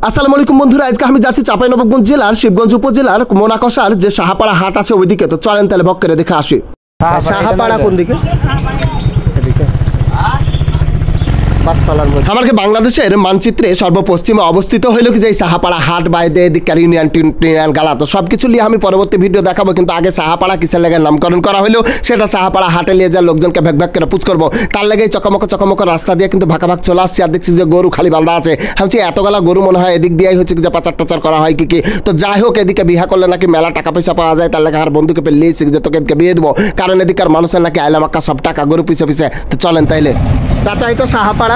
আসসালামু আলাইকুম বন্ধুরা, আজকে আমি যাচ্ছি চাঁপাইনবাবগঞ্জ জেলার শিবগঞ্জ উপজেলার মোনাকষার যে সাহাপাড়া হাট আছে ওইদিকে। তো চলেন তাহলে ভক করে দেখে আসি। সাহাপাড়া কোন দিকে? আমার কি বাংলাদেশের মানচিত্রে সর্বপশ্চিমে অবস্থিত হইল কি যে সাহাপাড়া হাট বাইদে এদিককার ইউনিয়ন টিউনিয়ন গালা। তো সব কিছু নিয়ে আমি পরবর্তী ভিডিও দেখাবো, কিন্তু আগে সাহাপাড়া কিসের লেগে নামকরণ করা হলো সেটা সাহাপাড়া হাটে নিয়ে যা লোকজনকে ভ্যাক ভ্যাক করে পুচ করবো, তার লেগে চকমক রাস্তা দিয়ে কিন্তু ভাগ চলে আসছি। আর দেখছি যে গরু খালি বান্ধা আছে। ভাবছি এতগুলা গরু মনে হয় এদিক দিয়েই হচ্ছে যে পাচার টাচার করা হয় কি। তো যাই হোক, এদিকে বিহা করলে নাকি মেলা টাকা পয়সা পাওয়া যায়, তার লেগে আর বন্ধুকে পেলেছি যে তোকে এদিকে বিয়ে দেবো, কারণ এদিকার মানুষের নাকি আইলামাক্কা সব টাকা গরু পিছে পিছে। তো চলেন তাইলে। চাচা এটা সাহাপাড়া?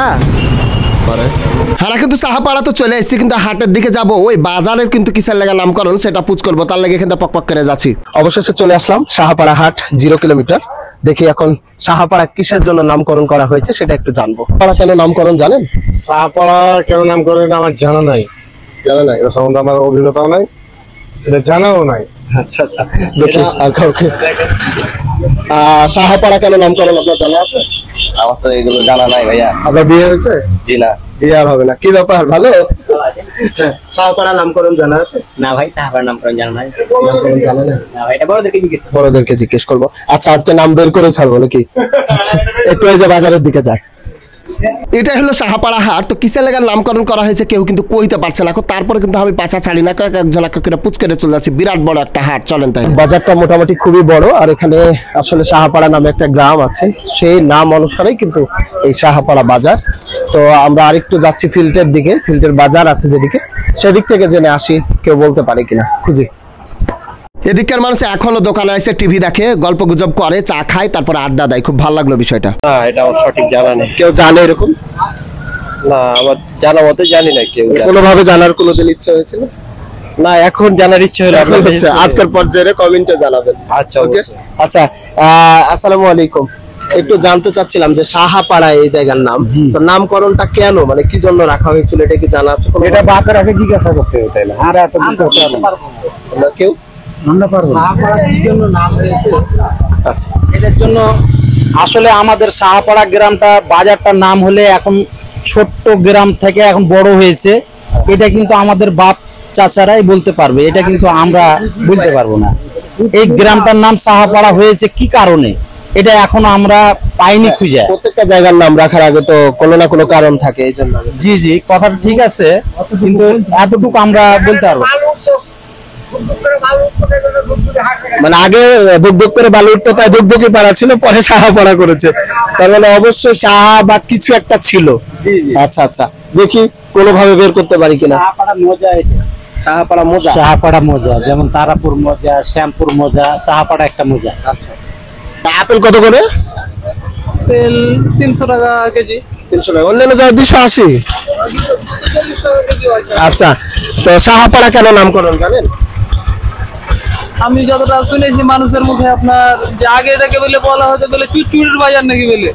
হ্যাঁ, কিন্তু সাহাপাড়া তো চলে এসেছি, কিন্তু হাটের দিকে যাবো। ওই বাজারের কিন্তু কিসের লেগে নামকরণ সেটা পুচ করবো, তার লেগে এখানে পক করে যাচ্ছি। অবশেষে চলে আসলাম সাহাপাড়া হাট, 0 কিলোমিটার। দেখি এখন সাহাপাড়া কিসের জন্য নামকরণ করা হয়েছে সেটা একটু জানবো। সাহাপাড়া কেন নামকরণ জানেন? সাহাপাড়া কেন নামকরণ আমার জানা নাই। এটা সম্বন্ধে আমার অভিজ্ঞতাও নাই, এটা জানাও নাই। আচ্ছা দেখি সাহাপাড়া কেন নামকরণ আপনার জানা আছে? আমার তো এগুলো জানা নাই ভাইয়া। আপনার বিয়ে হয়েছে? জি না, বিয়ে আর হবে না। কি ব্যাপার, ভালো? সাহাপাড়া নামকরণ জানা আছে? না ভাই, সাহাবার নামকরণ জানা নাই। নামকরণ জানা না? না ভাই, এটা বড়দেরকে জিজ্ঞেস করবো। আচ্ছা, আজকে নাম বের করে ছাড়বো নাকি? আচ্ছা, একটু এই যে বাজারের দিকে যায়। এটা হলো সাহাপাড়া হাট। তো কিসের লেগার নামকরণ করা হয়েছে কেউ কিন্তু কইতে পারছে না। তারপরে কিন্তু আমি পাচা ছাড়ি না, একজন পুচ করে চলে যাচ্ছি। বিরাট বড় একটা হাট, চলেন তাই। বাজারটা মোটামুটি খুবই বড়, আর এখানে আসলে সাহাপাড়া নামে একটা গ্রাম আছে, সেই নাম অনুসারেই কিন্তু এই সাহাপাড়া বাজার। তো আমরা আরেকটু যাচ্ছি ফিল্টের দিকে, ফিল্টের বাজার আছে যেদিকে, সেদিক থেকে জেনে আসি কেউ বলতে পারে কিনা, খুঁজি। এদিকের মানুষ এখনো দোকানে এসে টিভি দেখে, গল্প গুজব করে, চা খায়, তারপরে আড্ডা দেয়। খুব ভালো লাগলো বিষয়টা। না, এটা আমার সঠিক জানা নেই। কেউ জানে এরকম? না, আমার জানা মতে জানি না কেউ। কোনোভাবে জানার কোনোদিন ইচ্ছা হয়েছিল? না, এখন জানার ইচ্ছে হলো। আজকের পর্যায়ে কমেন্টে জানাবেন। আচ্ছা অবশ্যই। আচ্ছা, আসসালামু আলাইকুম। একটু জানতে চাচ্ছিলাম যে সাহাপাড়া এই জায়গার নাম, তো নামকরণটা কেন, মানে কি জন্য রাখা হয়েছিল, এটা কি জানা আছে? এটা বাপের আগে জিজ্ঞাসা করতে হবে, তাই না? আর এত কেউ আমরা পারবো না। আচ্ছা, এটার জন্য আসলে আমাদের সাহাপাড়া গ্রামটা বাজারটার নাম হলে এখন ছোট্ট গ্রাম থেকে এখন বড় হয়েছে। এটা কিন্তু আমাদের বাপ চাচারাই বলতে পারবে, এটা কিন্তু আমরা বলতে পারবো না। এই গ্রামটার নাম সাহাপাড়া হয়েছে কি কারণে, এটা এখন আমরা পাইনি খুঁজে। প্রত্যেকটা জায়গার নাম রাখার আগে তো কোনো না কোনো কারণ থাকে, এই জন্য। জি, কথাটা ঠিক আছে, কিন্তু এতটুকু আমরা বলতে পারবো। মানে আগে দুক করে বালু উঠতো, তাই দুকদুকি পাড়া ছিল, পরে সাহাপাড়া করেছে, তার মানে অবশ্যই সাহা বা কিছু একটা ছিল। আচ্ছা, দেখি কোনোভাবে বের করতে পারি কিনা। সাহাপাড়া মোজা, যেমন তারাপুর মোজা, শ্যামপুর মোজা, সাহাপাড়া একটা মোজা। আচ্ছা, আপেল কত করে? আপেল 300 টাকা কেজি। 300 টাকা, অন্যান্য জায়গায় 280। আচ্ছা, তো সাহাপাড়া কেন নামকরণ জানেন? আমি যতটা শুনেছি মানুষের মুখে, আপনার যে আগে এটাকে বলা হতো বলে চুচুড়ের বাজার নাকি বলে,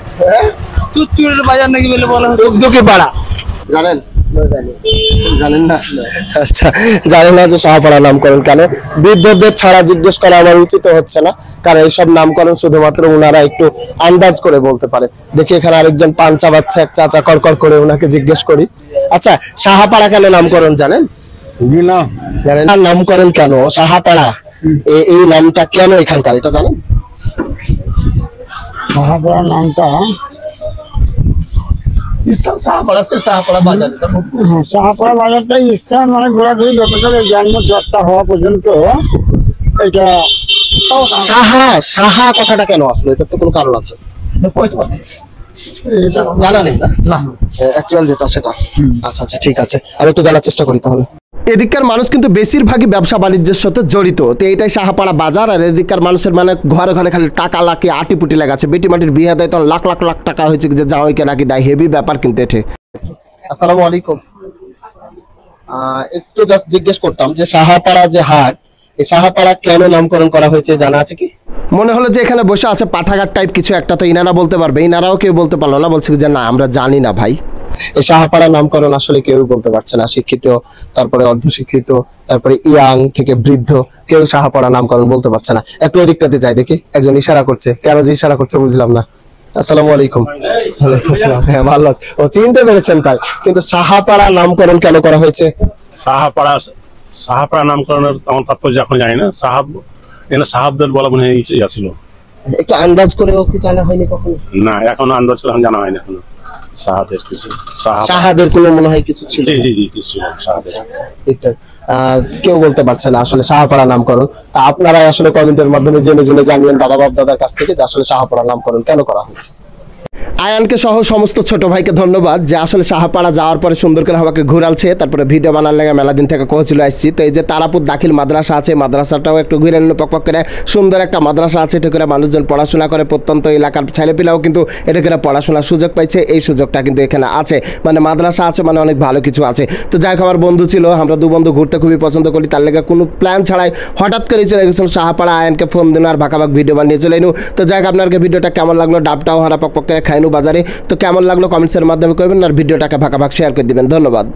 চুচুড়ের বাজার নাকি বলা হতো। দুকদুকি পাড়া জানেন? জানেন না? আচ্ছা, জানেন না যে সাহাপাড়া নামকরণ কেন? বৃদ্ধদের ছাড়া জিজ্ঞেস করা আমার উচিত হচ্ছে না, কারণ এইসব নামকরণ শুধুমাত্র ওনারা একটু আন্দাজ করে বলতে পারে। দেখি এখানে আরেকজন পান চাবাচ্ছে, এক চাচা কড়কড় করে ওনাকে জিজ্ঞেস করি। আচ্ছা, সাহাপাড়া কেন নামকরণ জানেন? জানেন না? নামকরণ কেন সাহাপাড়া, এই নামটা কেন এখানকার, এটা জানেন? সাহাপাড়া নামটা সাহাপাড়া বাজারটাই স্থান, মানে ঘোরাঘুরি ব্যাপারটা জন্ম জটটা হওয়া পর্যন্ত এটা। সাহা কথাটা কেন আসলো, এটা তো কোনো কারণ আছে? জানা নেই না অ্যাকচুয়াল যেটা সেটা। আচ্ছা, ঠিক আছে, আমি একটু জানার চেষ্টা করি তাহলে। এদিককার মানুষ কিন্তু বেশিরভাগই ব্যবসা বাণিজ্যের সাথে জড়িত। তো এইটাই সাহাপাড়া বাজার। আর এদিককার মানুষের মানে ঘরে ঘরে খালি টাকা লাকি আটিপুটি লাগাচ্ছে। বেটি মাটির বিয়ে দেয় তখন লাখ লাখ লাখ টাকা হয়েছে যে জামাইকে নাকি দেয়, হেভি ব্যাপার কিন্তু এঠে। আসসালামু আলাইকুম। একটু জাস্ট জিজ্ঞেস করতাম যে সাহাপাড়া যে হাট, এই সাহাপাড়া কেন নামকরণ করা হয়েছে জানা আছে কি? মনে হলো যে এখানে বসে আছে পাঠাগার টাইপ কিছু একটা, তো ইনারা বলতে পারবে। ইনারাও কেউ বলতে পারলো না, বলছে যে না আমরা জানি না ভাই। এই সাহাপাড়া নামকরণ আসলে কেউ বলতে পারছে না। শিক্ষিত, তারপরে অর্ধশিক্ষিত, তারপরে ইয়াং থেকে বৃদ্ধ, কেউ সাহাপাড়া নামকরণ বলতে পারছে না। একটু এদিকটাতে যাই, দেখি একজন ইশারা করছে। কেন যে ইশারা করছে বুঝলাম না। আসসালামু আলাইকুম। ওয়ালাইকুম আসসালাম। হ্যাঁ ভালো আছে। ও চিনতে পেরেছেন তাই, কিন্তু সাহাপাড়া নামকরণ কেন করা হয়েছে? সাহাপাড়া নামকরণের তেমন তাৎপর্য এখন জানি না। সাহাবদের বলা মনে হয় ইয়া ছিল। একটু আন্দাজ করেও কি জানা হয়নি কখনো? না, এখনো আন্দাজ করে এখন জানা হয়নি এখনো। সাহাদের কিছু শাহাদের কোনো মনে হয় কিছু ছিল? জি কিছু ছিল সাহাদের। এটা কেউ বলতে পারছে না আসলে সাহাপাড়া নামকরণ। তা আপনারাই আসলে কমেন্টের মাধ্যমে জেনে জেনে জানিয়েন দাদা বাপ দাদার কাছ থেকে যে আসলে সাহাপাড়া নামকরণ কেন করা হয়েছে। আয়ানকে সহ সমস্ত ছোট ভাইকে ধন্যবাদ যে আসলে সাহাপাড়া যাওয়ার পরে সুন্দর করে আমাকে ঘুরালছে, তারপরে ভিডিও বানার লেগে মেলা দিন থেকে কহছিল আসছি। তো এই যে তারাপুর দাখিল মাদ্রাসা আছে, মাদ্রাসাটাও একটু ঘুরে নিল পক করে। সুন্দর একটা মাদ্রাসা আছে, এটা করে মানুষজন পড়াশোনা করে, প্রত্যন্ত এলাকার ছেলেপিলাও কিন্তু এটা করে পড়াশোনার সুযোগ পাইছে। এই সুযোগটা কিন্তু এখানে আছে, মানে মাদ্রাসা আছে মানে অনেক ভালো কিছু আছে। তো যাই হোক, আমার বন্ধু ছিল, আমরা দু বন্ধু ঘুরতে খুবই পছন্দ করি, তার লেগে কোনো প্ল্যান ছাড়াই হঠাৎ করে চলে গেছিলাম সাহাপাড়া। আয়ানকে ফোন দিন আর ভাগাভাগ ভিডিও বানিয়ে চলে এনু। তো যাই হোক, আপনাকে ভিডিওটা কেমন লাগলো? ডাবটাও হারা পক করে খাইনু বাজারে। তো কেমন লাগলো কমেন্টসের মাধ্যমে করবেন আর ভিডিওটাকে ভাগাভাগ শেয়ার করে দিবেন। ধন্যবাদ।